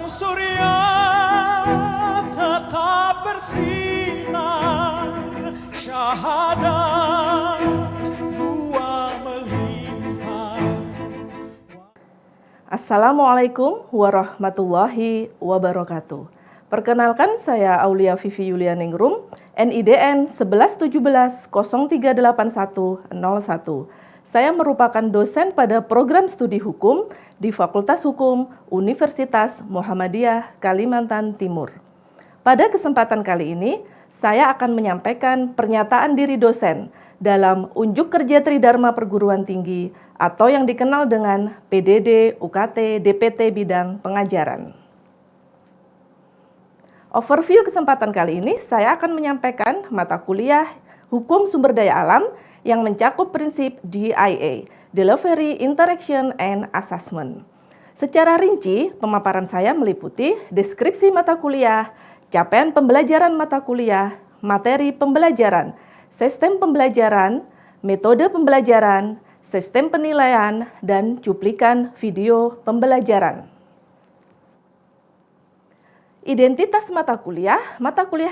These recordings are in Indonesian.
Sang surya tetap bersinar, syahadat dua melimpah. Assalamualaikum warahmatullahi wabarakatuh. Perkenalkan, saya Aulia Vivi Yulianingrum, NIDN 1117038101. Saya merupakan dosen pada program studi hukum di Fakultas Hukum Universitas Muhammadiyah Kalimantan Timur. Pada kesempatan kali ini, saya akan menyampaikan pernyataan diri dosen dalam Unjuk Kerja Tridharma Perguruan Tinggi atau yang dikenal dengan PDD, UKT, DPT bidang pengajaran. Overview kesempatan kali ini, saya akan menyampaikan mata kuliah Hukum Sumber Daya Alam yang mencakup prinsip DIA, Delivery, Interaction, and Assessment. Secara rinci, pemaparan saya meliputi deskripsi mata kuliah, capaian pembelajaran mata kuliah, materi pembelajaran, sistem pembelajaran, metode pembelajaran, sistem penilaian, dan cuplikan video pembelajaran. Identitas mata kuliah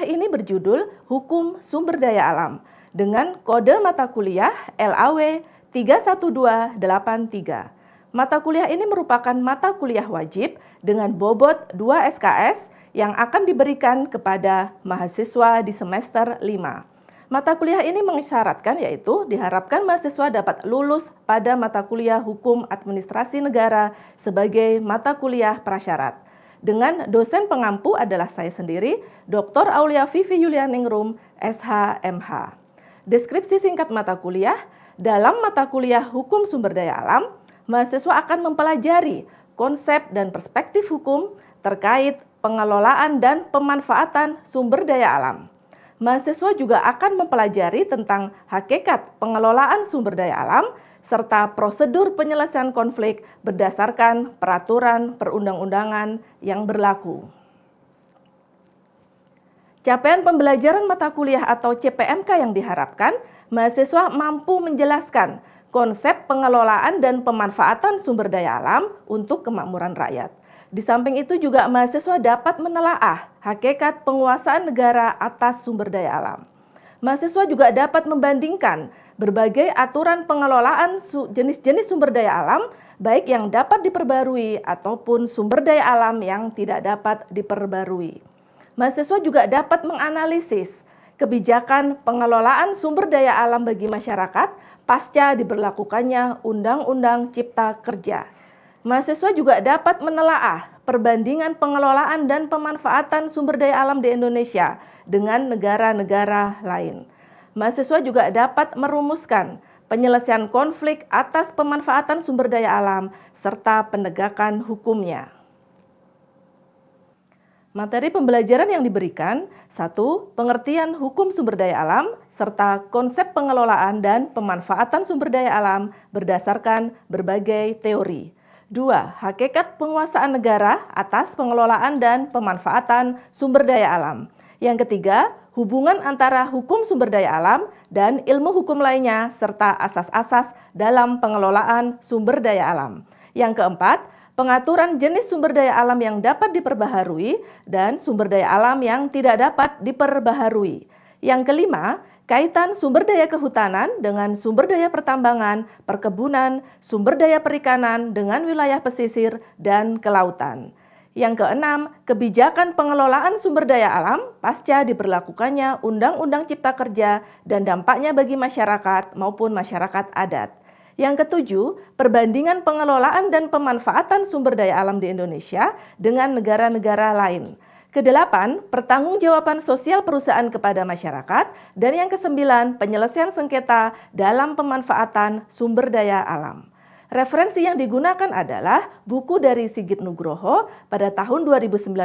ini berjudul Hukum Sumber Daya Alam dengan kode mata kuliah LAW 31283. Mata kuliah ini merupakan mata kuliah wajib dengan bobot 2 SKS yang akan diberikan kepada mahasiswa di semester 5. Mata kuliah ini mengisyaratkan yaitu diharapkan mahasiswa dapat lulus pada mata kuliah Hukum Administrasi Negara sebagai mata kuliah prasyarat. Dengan dosen pengampu adalah saya sendiri, Dr. Aulia Vivi Yulianingrum, SH.MH. Deskripsi singkat mata kuliah, dalam mata kuliah Hukum Sumber Daya Alam, mahasiswa akan mempelajari konsep dan perspektif hukum terkait pengelolaan dan pemanfaatan sumber daya alam. Mahasiswa juga akan mempelajari tentang hakikat pengelolaan sumber daya alam, serta prosedur penyelesaian konflik berdasarkan peraturan perundang-undangan yang berlaku. Capaian pembelajaran mata kuliah atau CPMK yang diharapkan, mahasiswa mampu menjelaskan konsep pengelolaan dan pemanfaatan sumber daya alam untuk kemakmuran rakyat. Di samping itu juga mahasiswa dapat menelaah hakikat penguasaan negara atas sumber daya alam. Mahasiswa juga dapat membandingkan berbagai aturan pengelolaan jenis-jenis sumber daya alam, baik yang dapat diperbarui ataupun sumber daya alam yang tidak dapat diperbarui. Mahasiswa juga dapat menganalisis kebijakan pengelolaan sumber daya alam bagi masyarakat pasca diberlakukannya Undang-Undang Cipta Kerja. Mahasiswa juga dapat menelaah perbandingan pengelolaan dan pemanfaatan sumber daya alam di Indonesia dengan negara-negara lain. Mahasiswa juga dapat merumuskan penyelesaian konflik atas pemanfaatan sumber daya alam serta penegakan hukumnya. Materi pembelajaran yang diberikan: 1. Pengertian hukum sumber daya alam serta konsep pengelolaan dan pemanfaatan sumber daya alam berdasarkan berbagai teori. 2. Hakikat penguasaan negara atas pengelolaan dan pemanfaatan sumber daya alam. Yang ketiga, hubungan antara hukum sumber daya alam dan ilmu hukum lainnya serta asas-asas dalam pengelolaan sumber daya alam. Yang keempat, pengaturan jenis sumber daya alam yang dapat diperbaharui dan sumber daya alam yang tidak dapat diperbaharui. Yang kelima, kaitan sumber daya kehutanan dengan sumber daya pertambangan, perkebunan, sumber daya perikanan dengan wilayah pesisir dan kelautan. Yang keenam, kebijakan pengelolaan sumber daya alam pasca diberlakukannya Undang-Undang Cipta Kerja dan dampaknya bagi masyarakat maupun masyarakat adat. Yang ketujuh, perbandingan pengelolaan dan pemanfaatan sumber daya alam di Indonesia dengan negara-negara lain. Kedelapan, pertanggungjawaban sosial perusahaan kepada masyarakat. Dan yang kesembilan, penyelesaian sengketa dalam pemanfaatan sumber daya alam. Referensi yang digunakan adalah buku dari Sigit Nugroho pada tahun 2019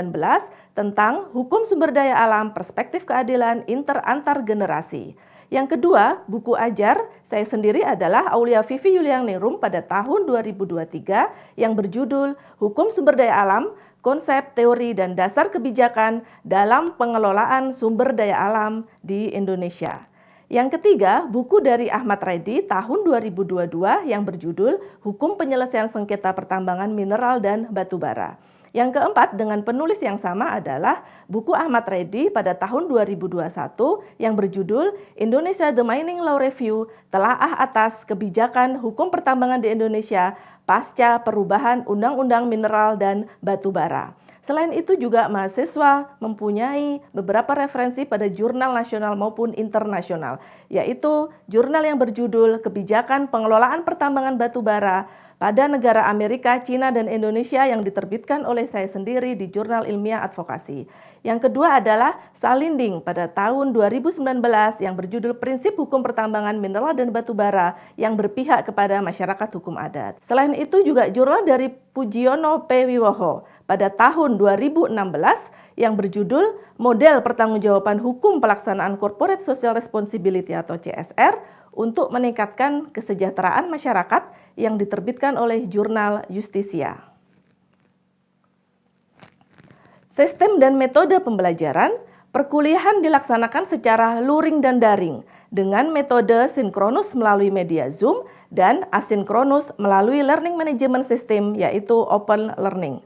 tentang Hukum Sumber Daya Alam Perspektif Keadilan Antar Generasi. Yang kedua, buku ajar saya sendiri adalah Aulia Vivi Yulianingrum pada tahun 2023 yang berjudul Hukum Sumber Daya Alam, Konsep, Teori, dan Dasar Kebijakan dalam Pengelolaan Sumber Daya Alam di Indonesia. Yang ketiga, buku dari Ahmad Reddy tahun 2022 yang berjudul Hukum Penyelesaian Sengketa Pertambangan Mineral dan Batubara. Yang keempat, dengan penulis yang sama adalah buku Ahmad Reddy pada tahun 2021 yang berjudul Indonesia The Mining Law Review, Telaah Atas Kebijakan Hukum Pertambangan di Indonesia Pasca Perubahan Undang-Undang Mineral dan Batubara. Selain itu juga mahasiswa mempunyai beberapa referensi pada jurnal nasional maupun internasional, yaitu jurnal yang berjudul Kebijakan Pengelolaan Pertambangan Batubara pada negara Amerika, Cina, dan Indonesia yang diterbitkan oleh saya sendiri di Jurnal Ilmiah Advokasi. Yang kedua adalah Salinding pada tahun 2019 yang berjudul Prinsip Hukum Pertambangan Mineral dan Batubara yang berpihak kepada masyarakat hukum adat. Selain itu juga jurnal dari Pujiono P. Wiwoho pada tahun 2016 yang berjudul Model Pertanggungjawaban Hukum Pelaksanaan Corporate Social Responsibility atau CSR untuk meningkatkan kesejahteraan masyarakat yang diterbitkan oleh Jurnal Justisia. Sistem dan metode pembelajaran, perkuliahan dilaksanakan secara luring dan daring dengan metode sinkronus melalui media Zoom dan asinkronus melalui learning management system yaitu open learning.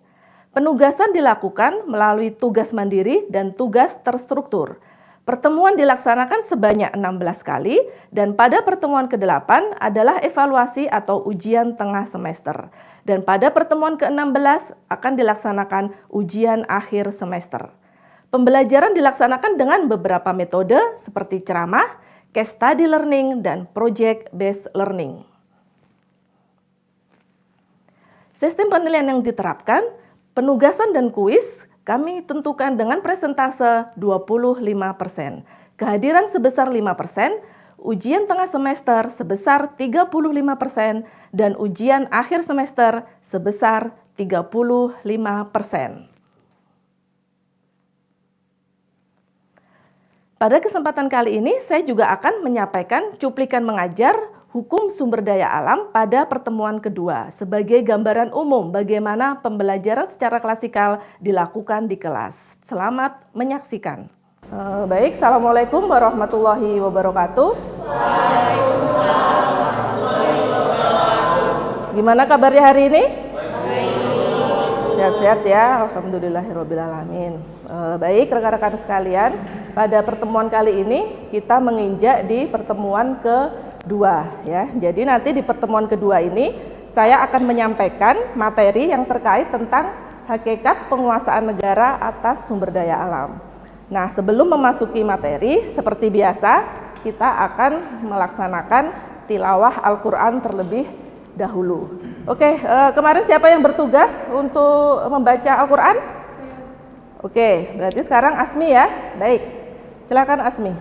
Penugasan dilakukan melalui tugas mandiri dan tugas terstruktur. Pertemuan dilaksanakan sebanyak 16 kali dan pada pertemuan ke-8 adalah evaluasi atau ujian tengah semester. Dan pada pertemuan ke-16 akan dilaksanakan ujian akhir semester. Pembelajaran dilaksanakan dengan beberapa metode seperti ceramah, case study learning, dan project based learning. Sistem penilaian yang diterapkan, penugasan dan kuis kami tentukan dengan presentase 25%, kehadiran sebesar 5%, ujian tengah semester sebesar 35%, dan ujian akhir semester sebesar 35%. Pada kesempatan kali ini, saya juga akan menyampaikan cuplikan mengajar Hukum Sumber Daya Alam pada pertemuan kedua sebagai gambaran umum bagaimana pembelajaran secara klasikal dilakukan di kelas. Selamat menyaksikan. Baik, Assalamualaikum warahmatullahi wabarakatuh. Gimana kabarnya hari ini? Sehat-sehat ya, alhamdulillahirrabbilalamin. Baik rekan-rekan sekalian, pada pertemuan kali ini kita menginjak di pertemuan kedua ya. Jadi nanti di pertemuan kedua ini saya akan menyampaikan materi yang terkait tentang hakikat penguasaan negara atas sumber daya alam. Nah, sebelum memasuki materi, seperti biasa, kita akan melaksanakan tilawah Al-Quran terlebih dahulu. Oke, kemarin siapa yang bertugas untuk membaca Al-Quran? Oke, berarti sekarang Asmi ya. Baik, silakan Asmi.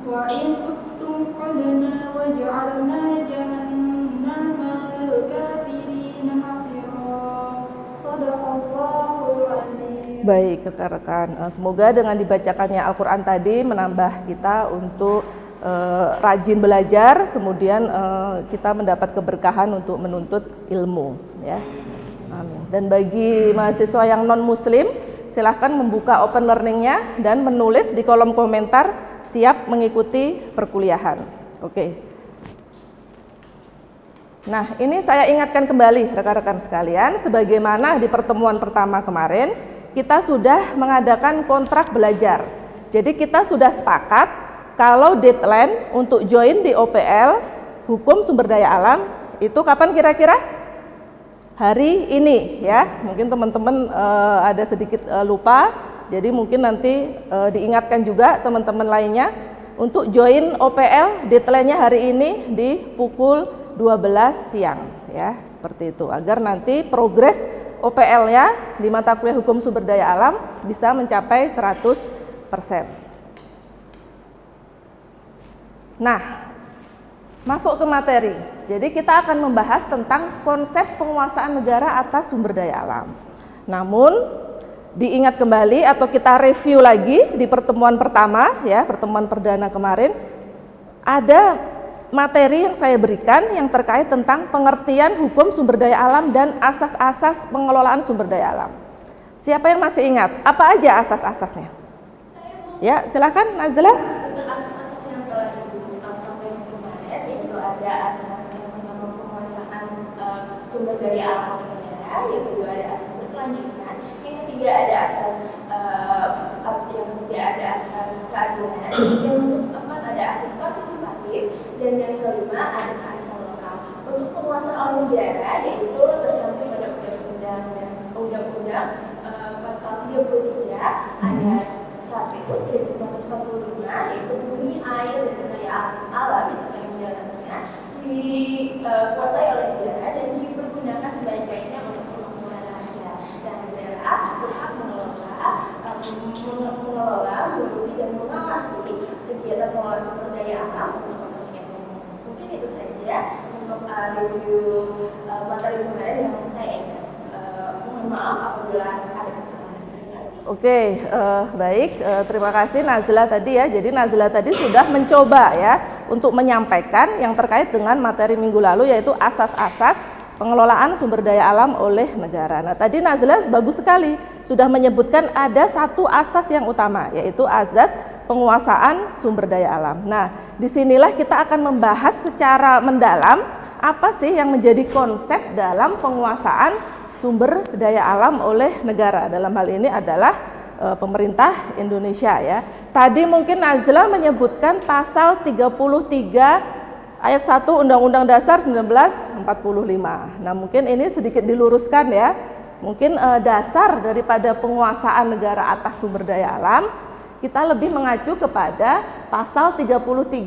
Wa in kuntum qadna waj'alna jahannama lil kafirin hasira. Shadaqallahul azim. Baik rekan-rekan, semoga dengan dibacakannya Al-Quran tadi menambah kita untuk rajin belajar, kemudian kita mendapat keberkahan untuk menuntut ilmu ya. Amin. Dan bagi mahasiswa yang non-muslim, silahkan membuka open learning-nya dan menulis di kolom komentar siap mengikuti perkuliahan. Oke. Nah, ini saya ingatkan kembali rekan-rekan sekalian, sebagaimana di pertemuan pertama kemarin, kita sudah mengadakan kontrak belajar. Jadi kita sudah sepakat kalau deadline untuk join di OPL, Hukum Sumber Daya Alam, itu kapan kira-kira? Hari ini ya. Mungkin teman-teman ada sedikit lupa. Jadi mungkin nanti diingatkan juga teman-teman lainnya untuk join OPL deadline-nya hari ini di pukul 12 siang ya, seperti itu agar nanti progres OPL-nya di mata kuliah Hukum Sumber Daya Alam bisa mencapai 100%. Nah, masuk ke materi. Jadi kita akan membahas tentang konsep penguasaan negara atas sumber daya alam. Namun diingat kembali atau kita review lagi di pertemuan pertama ya, pertemuan perdana kemarin, ada materi yang saya berikan yang terkait tentang pengertian hukum sumber daya alam dan asas-asas pengelolaan sumber daya alam. Siapa yang masih ingat? Apa aja asas-asasnya? Ya, silakan Nazla. Untuk asas-asas yang telah Ibu sampaikan kemarin, itu ada asas yang pertama penguasaan sumber daya alam negara, yang kedua ada asas berkelanjutan, yang ketiga ada asas keadilan, yang keempat ada asas partisipatif, dan yang kelima ada kearifan lokal. Untuk penguasaan oleh negara, yaitu tercantum pada Undang-Undang pasal 33 ayat 1945, yaitu bumi, air, dan daya alam itu yang di dalamnya dikuasai oleh negara dan dipergunakan sebaik-baiknya untuk kemakmuran rakyat. Dan negara berhak mengelola, mengurusi, dan mengawasi kegiatan pengelolaan sumber daya alam untuk kepentingan umum. Mungkin itu saja untuk review materi kemarin yang saya ingat. Mohon maaf apabila ada kesalahan. Oke, baik. Terima kasih Nazla tadi ya. Jadi Nazla tadi sudah mencoba ya untuk menyampaikan yang terkait dengan materi minggu lalu, yaitu asas-asas pengelolaan sumber daya alam oleh negara. Nah, tadi Nazla bagus sekali sudah menyebutkan ada satu asas yang utama, yaitu asas penguasaan sumber daya alam. Nah, disinilah kita akan membahas secara mendalam apa sih yang menjadi konsep dalam penguasaan sumber daya alam oleh negara. Dalam hal ini adalah pemerintah Indonesia ya. Tadi mungkin Nazla menyebutkan pasal 33 ayat 1 Undang-Undang Dasar 1945. Nah, mungkin ini sedikit diluruskan ya. Mungkin dasar daripada penguasaan negara atas sumber daya alam kita lebih mengacu kepada pasal 33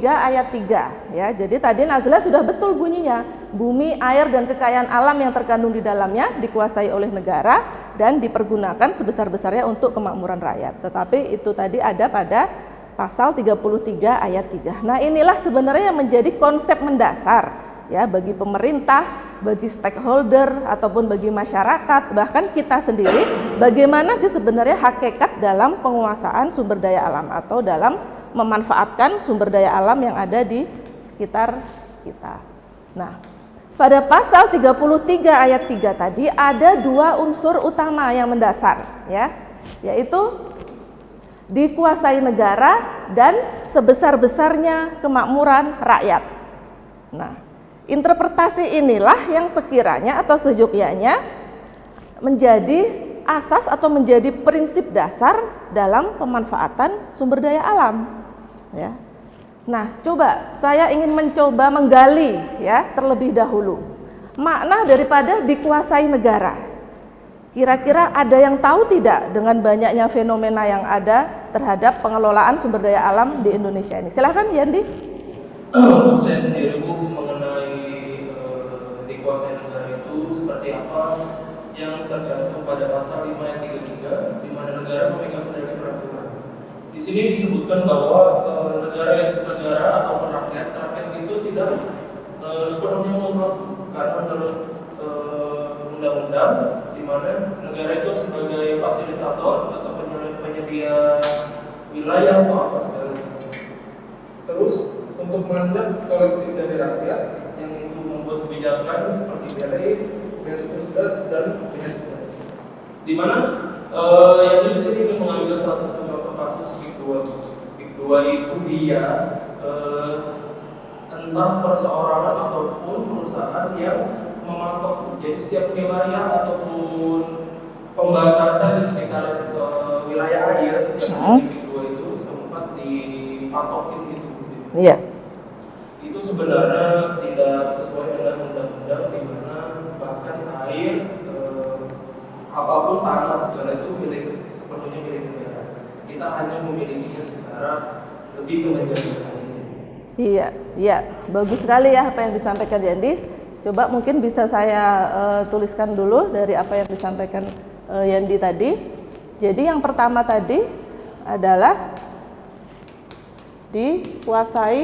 ayat 3 ya. Jadi tadi Nazla sudah betul bunyinya. Bumi, air, dan kekayaan alam yang terkandung di dalamnya dikuasai oleh negara dan dipergunakan sebesar-besarnya untuk kemakmuran rakyat. Tetapi itu tadi ada pada pasal 33 ayat 3. Nah, inilah sebenarnya yang menjadi konsep mendasar ya bagi pemerintah, bagi stakeholder ataupun bagi masyarakat, bahkan kita sendiri, bagaimana sih sebenarnya hakikat dalam penguasaan sumber daya alam atau dalam memanfaatkan sumber daya alam yang ada di sekitar kita. Nah, pada pasal 33 ayat 3 tadi ada dua unsur utama yang mendasar ya, yaitu dikuasai negara dan sebesar-besarnya kemakmuran rakyat. Nah, interpretasi inilah yang sekiranya atau seyogyanya menjadi asas atau menjadi prinsip dasar dalam pemanfaatan sumber daya alam ya. Nah, coba saya ingin mencoba menggali ya terlebih dahulu makna daripada dikuasai negara. Kira-kira ada yang tahu tidak dengan banyaknya fenomena yang ada terhadap pengelolaan sumber daya alam di Indonesia ini? Silahkan Yandi. Saya sendiri Bu, mengenai dikuasai negara itu seperti apa yang tercantum pada pasal 5 ayat 33, di mana negara memegang kendali peraturan. Di sini disebutkan bahwa negara atau rakyat itu tidak sepenuhnya monopol, karena menurut undang-undang di mana negara itu sebagai fasilitator atau penyedia wilayah atau apa segala. Terus untuk mengendap kolektif dari rakyat yang itu membuat kebijakan seperti BLI, BSD dan BSD. Di mana yang di sini ingin mengambil salah satu contoh kasus PIK 2 itu dia entah perseorangan ataupun perusahaan yang mematok, jadi setiap wilayah ataupun pembatasan di sekitar wilayah air yang di PIK 2 itu sempat dipatokin gitu. Iya. Itu sebenarnya tidak sesuai dengan undang-undang di mana bahkan air apapun tanah segala itu sepenuhnya milik negara. Kita hanya memilikinya secara lebih ke menjadi. Iya, bagus sekali ya apa yang disampaikan Yandi. Coba mungkin bisa saya tuliskan dulu dari apa yang disampaikan Yandi tadi. Jadi yang pertama tadi adalah dikuasai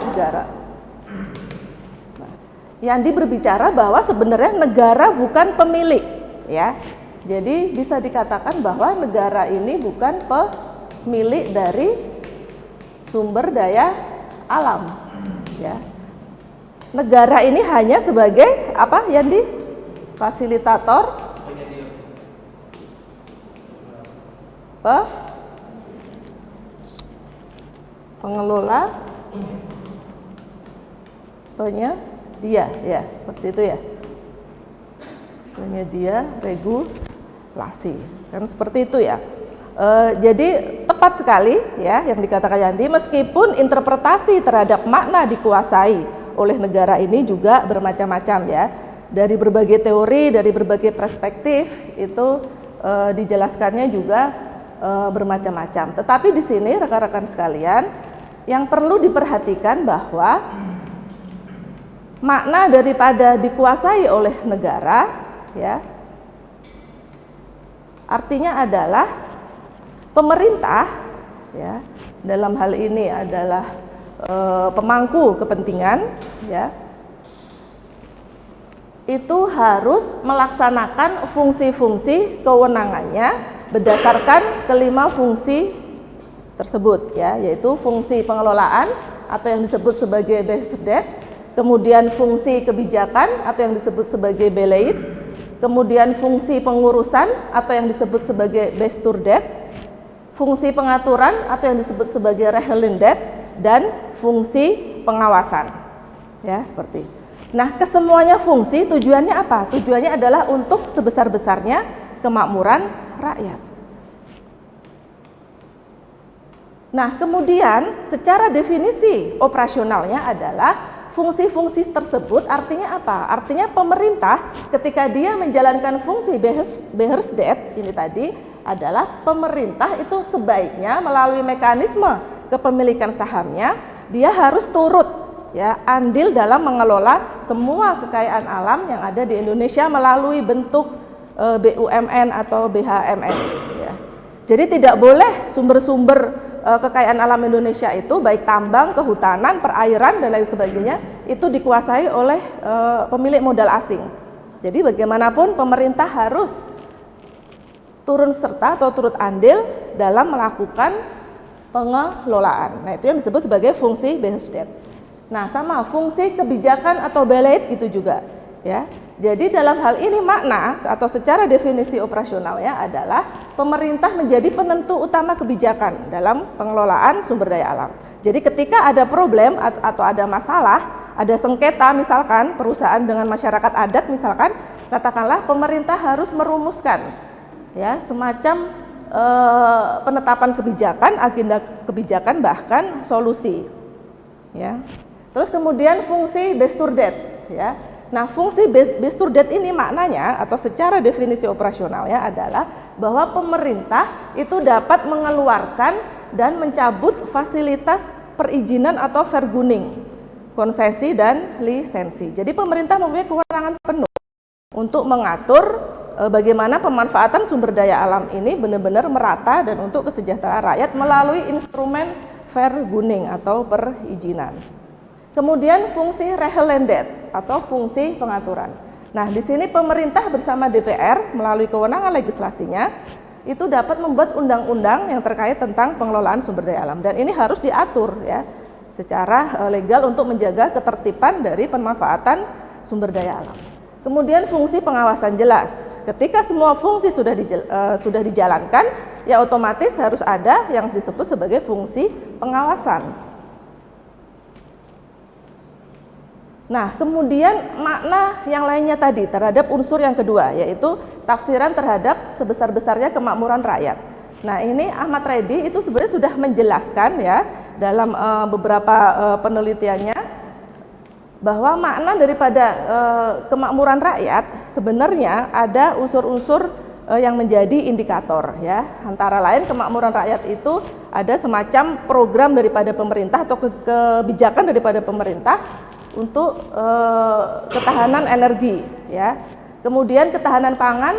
negara. Nah, Yandi berbicara bahwa sebenarnya negara bukan pemilik, ya. Jadi bisa dikatakan bahwa negara ini bukan pemilik dari sumber daya alam, ya. Negara ini hanya sebagai apa, Yandi? Fasilitator pengelola penyedia, ya seperti itu ya, penyedia regulasi, kan seperti itu ya. Jadi tepat sekali ya yang dikatakan Yandi, meskipun interpretasi terhadap makna dikuasai oleh negara ini juga bermacam-macam ya, dari berbagai teori, dari berbagai perspektif itu dijelaskannya juga bermacam-macam. Tetapi di sini rekan-rekan sekalian, yang perlu diperhatikan bahwa makna daripada dikuasai oleh negara ya, artinya adalah pemerintah ya, dalam hal ini adalah pemangku kepentingan ya, itu harus melaksanakan fungsi-fungsi kewenangannya berdasarkan kelima fungsi tersebut ya, yaitu fungsi pengelolaan atau yang disebut sebagai Beheerder, kemudian fungsi kebijakan atau yang disebut sebagai Beleid, kemudian fungsi pengurusan atau yang disebut sebagai Bestuurder, fungsi pengaturan atau yang disebut sebagai Regelender, dan fungsi pengawasan ya, seperti. Nah, kesemuanya fungsi tujuannya apa? Tujuannya adalah untuk sebesar-besarnya kemakmuran rakyat. Nah, kemudian secara definisi operasionalnya adalah fungsi-fungsi tersebut artinya apa? Artinya pemerintah ketika dia menjalankan fungsi Beheerder ini tadi adalah pemerintah itu sebaiknya melalui mekanisme kepemilikan sahamnya dia harus turut ya andil dalam mengelola semua kekayaan alam yang ada di Indonesia melalui bentuk BUMN atau BHMN ya. Jadi tidak boleh sumber-sumber kekayaan alam Indonesia itu baik tambang, kehutanan, perairan dan lain sebagainya itu dikuasai oleh pemilik modal asing. Jadi bagaimanapun pemerintah harus turun serta atau turut andil dalam melakukan pengelolaan. Nah, itu yang disebut sebagai fungsi Beheerder. Nah, sama fungsi kebijakan atau Beleid gitu juga ya. Jadi dalam hal ini makna atau secara definisi operasionalnya adalah pemerintah menjadi penentu utama kebijakan dalam pengelolaan sumber daya alam. Jadi ketika ada problem atau ada masalah, ada sengketa misalkan perusahaan dengan masyarakat adat misalkan, katakanlah pemerintah harus merumuskan ya semacam penetapan kebijakan, agenda kebijakan bahkan solusi. Ya. Terus kemudian fungsi Bestuurder ya. Nah, fungsi Bestuurder ini maknanya atau secara definisi operasionalnya adalah bahwa pemerintah itu dapat mengeluarkan dan mencabut fasilitas perizinan atau vergunning, konsesi dan lisensi. Jadi pemerintah mempunyai kewenangan penuh untuk mengatur bagaimana pemanfaatan sumber daya alam ini benar-benar merata dan untuk kesejahteraan rakyat melalui instrumen vergunning atau perizinan. Kemudian fungsi Regelender atau fungsi pengaturan. Nah, di sini pemerintah bersama DPR melalui kewenangan legislasinya itu dapat membuat undang-undang yang terkait tentang pengelolaan sumber daya alam dan ini harus diatur ya secara legal untuk menjaga ketertiban dari pemanfaatan sumber daya alam. Kemudian fungsi pengawasan jelas. Ketika semua fungsi sudah dijalankan, ya otomatis harus ada yang disebut sebagai fungsi pengawasan. Nah, kemudian makna yang lainnya tadi terhadap unsur yang kedua, yaitu tafsiran terhadap sebesar-besarnya kemakmuran rakyat. Nah, ini Ahmad Reddy itu sebenarnya sudah menjelaskan ya dalam beberapa penelitiannya bahwa makna daripada kemakmuran rakyat sebenarnya ada unsur-unsur yang menjadi indikator ya. Antara lain kemakmuran rakyat itu ada semacam program daripada pemerintah atau kebijakan daripada pemerintah untuk ketahanan energi ya, kemudian ketahanan pangan,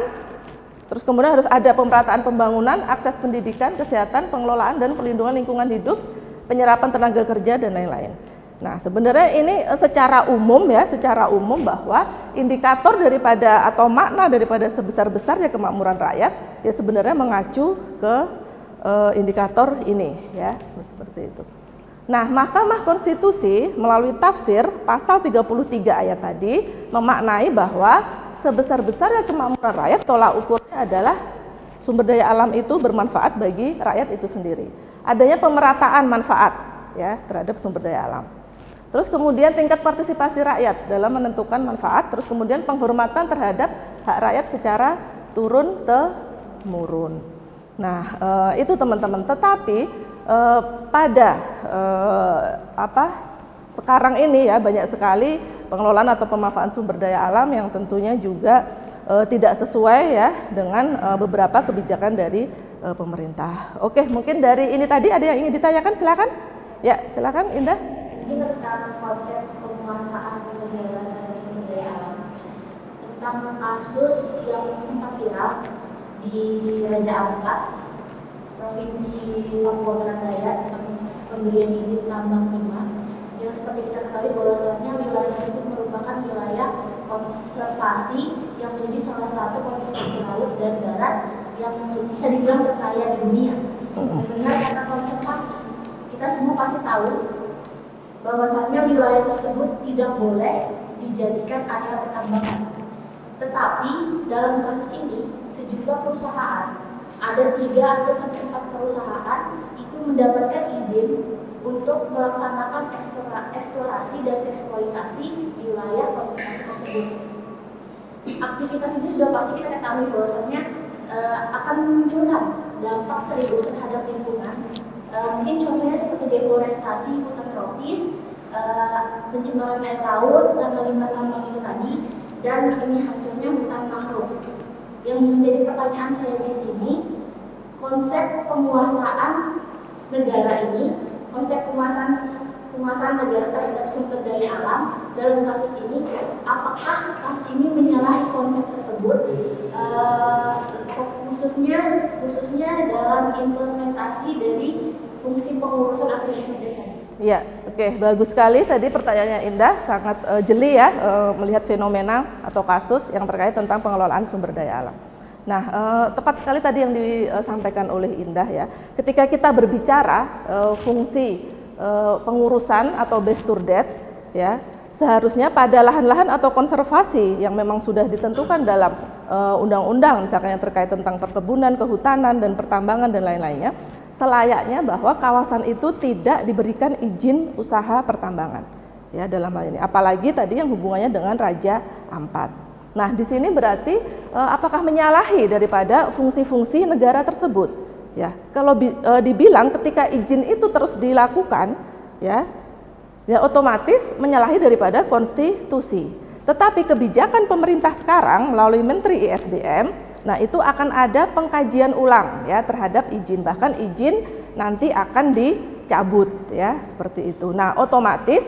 terus kemudian harus ada pemerataan pembangunan, akses pendidikan, kesehatan, pengelolaan dan perlindungan lingkungan hidup, penyerapan tenaga kerja dan lain-lain. Nah, sebenarnya ini secara umum ya, secara umum bahwa indikator daripada atau makna daripada sebesar-besarnya kemakmuran rakyat ya sebenarnya mengacu ke indikator ini ya, seperti itu. Nah, Mahkamah Konstitusi melalui tafsir pasal 33 ayat tadi memaknai bahwa sebesar-besarnya kemakmuran rakyat tolak ukurnya adalah sumber daya alam itu bermanfaat bagi rakyat itu sendiri. Adanya pemerataan manfaat ya terhadap sumber daya alam. Terus kemudian tingkat partisipasi rakyat dalam menentukan manfaat, terus kemudian penghormatan terhadap hak rakyat secara turun temurun. Nah, itu teman-teman. Tetapi pada sekarang ini ya banyak sekali pengelolaan atau pemanfaatan sumber daya alam yang tentunya juga tidak sesuai ya dengan beberapa kebijakan dari pemerintah. Oke, mungkin dari ini tadi ada yang ingin ditanyakan, silakan. Ya, silakan Indah. Ini tentang konsep penguasaan negara terhadap sumber daya alam, tentang kasus yang sempat viral di Raja Ampat, Provinsi Papua Barat Daya, tentang pemberian izin tambang timah, yang seperti kita ketahui bahwasannya wilayah tersebut merupakan wilayah konservasi yang menjadi salah satu konservasi laut dan darat yang bisa dibilang terkaya di dunia. Benar kata konservasi, kita semua pasti tahu bahwasannya wilayah tersebut tidak boleh dijadikan area pertambangan. Tetapi dalam kasus ini sejumlah perusahaan, ada 3 atau 4 perusahaan itu mendapatkan izin untuk melaksanakan eksplorasi dan eksploitasi di wilayah konservasi tersebut. Aktivitas ini sudah pasti kita ketahui bahwasannya akan memunculkan dampak serius terhadap lingkungan. Mungkin contohnya seperti deforestasi hutan tropis, pencemaran air laut karena limbah tambang itu tadi, dan ini hancurnya hutan mangrove. Yang menjadi pertanyaan saya di sini, konsep penguasaan negara ini, konsep penguasaan negara terhadap sumber daya alam dalam kasus ini, apakah kasus ini menyalahi konsep tersebut, khususnya dalam implementasi dari fungsi pengurusan aktivitas negara? Ya, oke, bagus sekali tadi pertanyaannya Indah, sangat jeli ya melihat fenomena atau kasus yang terkait tentang pengelolaan sumber daya alam. Nah, tepat sekali tadi yang disampaikan oleh Indah ya. Ketika kita berbicara fungsi pengurusan atau Besturdet ya, seharusnya pada lahan-lahan atau konservasi yang memang sudah ditentukan dalam undang-undang misalkan yang terkait tentang perkebunan, kehutanan dan pertambangan dan lain-lainnya, selayaknya bahwa kawasan itu tidak diberikan izin usaha pertambangan ya dalam hal ini, apalagi tadi yang hubungannya dengan Raja Ampat. Nah, di sini berarti apakah menyalahi daripada fungsi-fungsi negara tersebut ya? Kalau dibilang ketika izin itu terus dilakukan ya otomatis menyalahi daripada konstitusi. Tetapi kebijakan pemerintah sekarang melalui Menteri ISDM, nah itu akan ada pengkajian ulang ya terhadap izin, bahkan izin nanti akan dicabut ya seperti itu. Nah, otomatis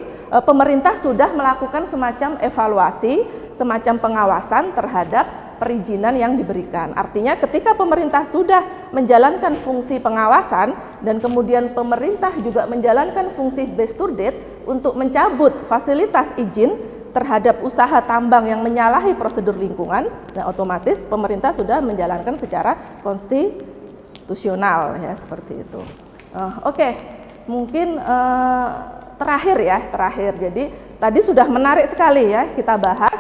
pemerintah sudah melakukan semacam evaluasi, semacam pengawasan terhadap perizinan yang diberikan. Artinya ketika pemerintah sudah menjalankan fungsi pengawasan dan kemudian pemerintah juga menjalankan fungsi Besturdet untuk mencabut fasilitas izin terhadap usaha tambang yang menyalahi prosedur lingkungan, nah otomatis pemerintah sudah menjalankan secara konstitusional ya seperti itu. Oke, mungkin terakhir. Jadi tadi sudah menarik sekali ya kita bahas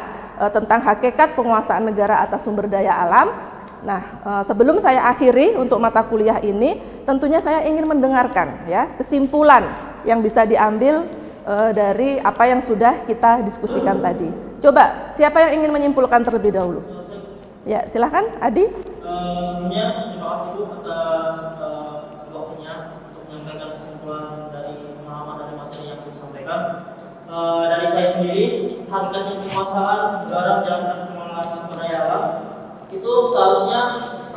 tentang hakikat penguasaan negara atas sumber daya alam. Nah, sebelum saya akhiri untuk mata kuliah ini, tentunya saya ingin mendengarkan ya kesimpulan yang bisa diambil dari apa yang sudah kita diskusikan tadi. Coba siapa yang ingin menyimpulkan terlebih dahulu? Ya, silahkan Adi. Sebelumnya terima kasih Bu atas waktunya untuk menyampaikan kesimpulan dari pemahaman dari materi yang disampaikan. Dari saya sendiri, hakikatnya penguasaan negara menjalankan pengelolaan sumber daya alam itu seharusnya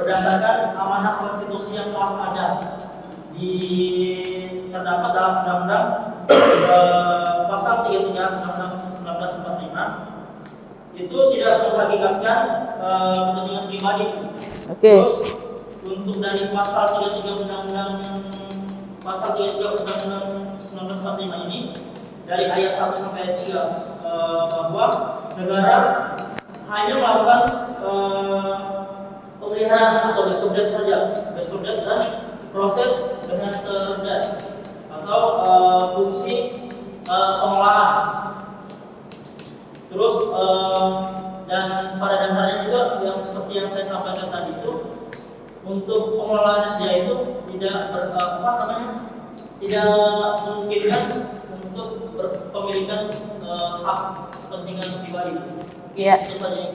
berdasarkan amanah konstitusi yang telah ada terdapat dalam undang-undang pasal 33 Undang-Undang 1945 itu tidak menghakikatkan kepentingan pribadi. Terus untuk dari pasal 33 Undang-Undang 1945 ini dari ayat 1 sampai ayat 3 bahwa negara hanya melakukan pemeliharaan atau Besturdet saja, Besturdet dan proses Beheersterdet atau fungsi pengelolaan. Terus dan pada dasarnya juga yang seperti yang saya sampaikan tadi itu untuk pengelolaan SDA itu tidak tidak memungkinkan untuk berpemilikan hak kepentingan pribadi. Iya. Itu saja yang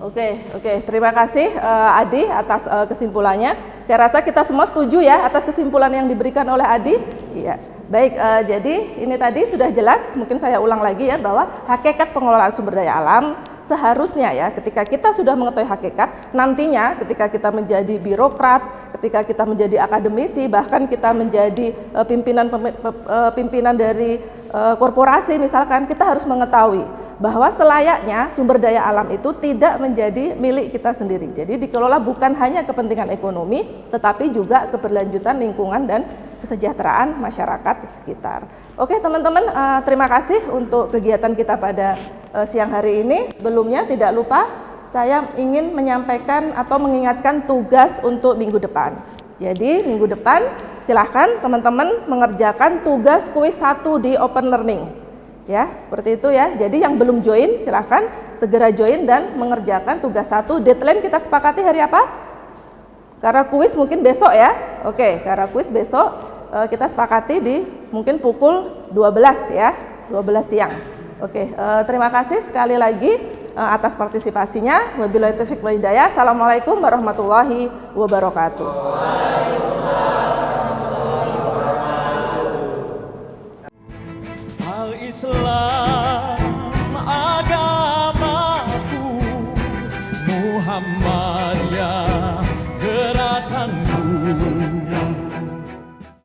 Oke, terima kasih Adi atas kesimpulannya. Saya rasa kita semua setuju ya atas kesimpulan yang diberikan oleh Adi. Iya. Baik, jadi ini tadi sudah jelas, mungkin saya ulang lagi ya, bahwa hakikat pengelolaan sumber daya alam seharusnya ya, ketika kita sudah mengetahui hakikat, nantinya ketika kita menjadi birokrat, ketika kita menjadi akademisi, bahkan kita menjadi pimpinan dari korporasi misalkan, kita harus mengetahui bahwa selayaknya sumber daya alam itu tidak menjadi milik kita sendiri. Jadi dikelola bukan hanya kepentingan ekonomi, tetapi juga keberlanjutan lingkungan dan kesejahteraan masyarakat di sekitar. Oke teman-teman, terima kasih untuk kegiatan kita pada siang hari ini. Sebelumnya tidak lupa saya ingin menyampaikan atau mengingatkan tugas untuk minggu depan. Jadi minggu depan silahkan teman-teman mengerjakan tugas kuis 1 di Open Learning. Ya, seperti itu ya. Jadi yang belum join silahkan segera join dan mengerjakan tugas 1. Deadline kita sepakati hari apa? Karena kuis mungkin besok ya. Oke, karena kuis besok kita sepakati di mungkin pukul 12 ya, 12 siang. Oke, terima kasih sekali lagi atas partisipasinya. Wabillahi taufiq wal hidayah. Assalamualaikum warahmatullahi wabarakatuh. Al-Islam